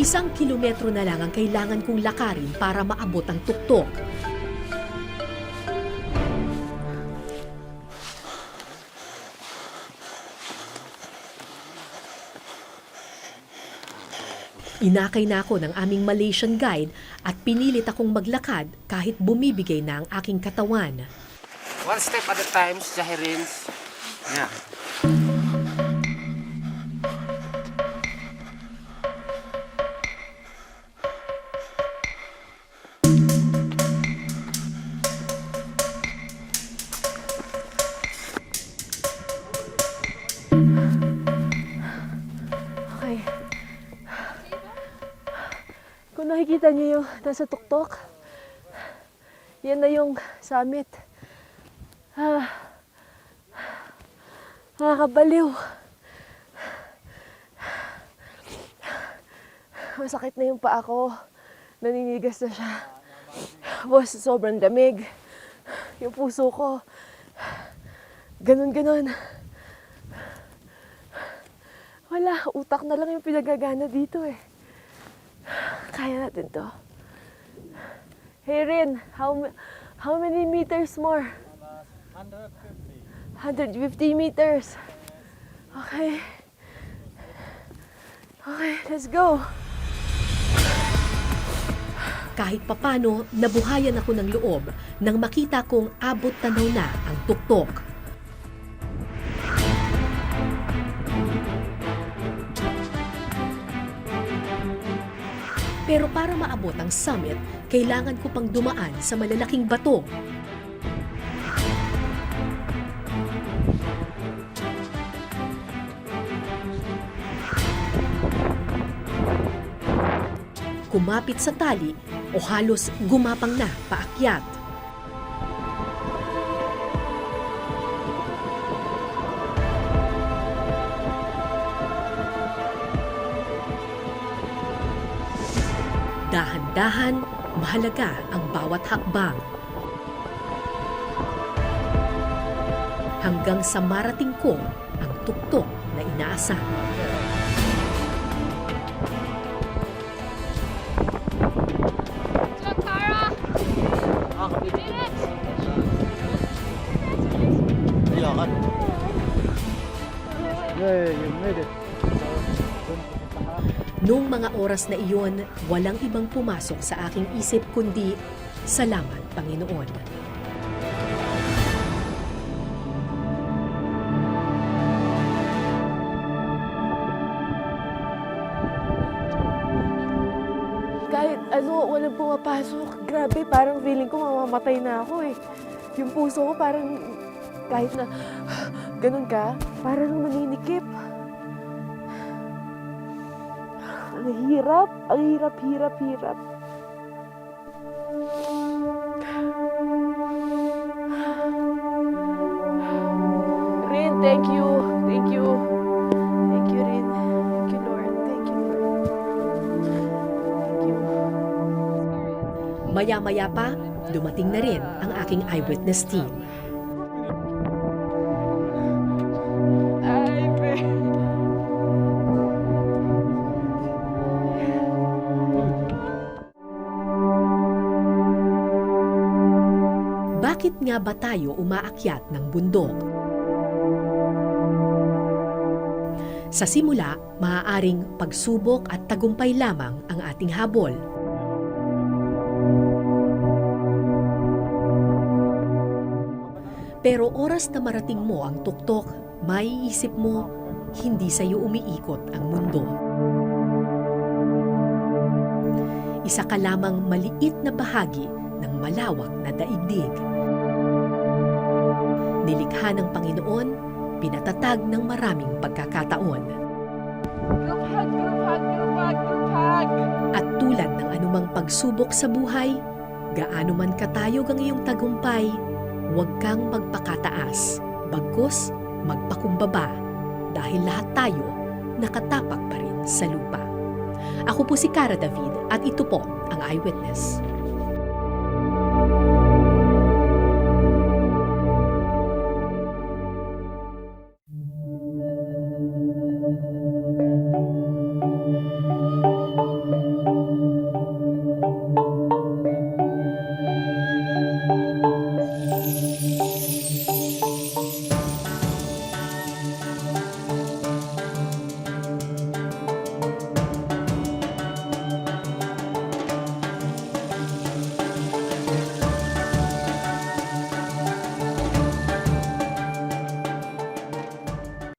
1 kilometro na lang ang kailangan kong lakarin para maabot ang tuktok. Inakay na ako ng aming Malaysian guide at pinilit akong maglakad kahit bumibigay na ang aking katawan. One step at a time, Zahirins. Yeah. Okay. Kung nakikita niyo yung nasa tuktok, yan na yung summit. Nakakabaliw. Masakit na yung paa ko. Naninigas na siya. Tapos sobrang damig. Yung puso ko, ganun-ganun. Wala, utak na lang yung pinagagana dito eh. Kaya natin to. Hey Rin, how many meters more? 150 meters. Okay. Okay, let's go. Kahit papano, nabuhayan ako ng loob nang makita kong abot tanaw na ang tuktok. Pero para maabot ang summit, kailangan ko pang dumaan sa malalaking bato. Kumapit sa tali o halos gumapang na paakyat. Dahan-dahan, mahalaga ang bawat hakbang. Hanggang sa marating ko ang tuktok na inaasam. Noong mga oras na iyon, walang ibang pumasok sa aking isip kundi, salamat, Panginoon. Kahit walang pumapasok. Grabe, parang feeling ko mamamatay na ako eh. Yung puso ko parang, kahit na ganun ka, parang maninikip. Ang hirap, hirap. Rin, thank you, Rin. Thank you, Lord. Thank you, Lord. Thank you. Maya-maya pa, dumating na rin ang aking eyewitness team. Bakit nga ba tayo umaakyat ng bundok? Sa simula, maaaring pagsubok at tagumpay lamang ang ating habol. Pero oras na marating mo ang tuktok, maiisip mo, hindi sa iyo umiikot ang mundo. Isa ka lamang maliit na bahagi ng malawak na daigdig. Nilikha ng Panginoon, pinatatag ng maraming pagkakataon. Group hug. At tulad ng anumang pagsubok sa buhay, gaano man katayog ang iyong tagumpay, huwag kang magpakataas, bagkus magpakumbaba, dahil lahat tayo nakatapak pa rin sa lupa. Ako po si Cara David at ito po ang Eyewitness.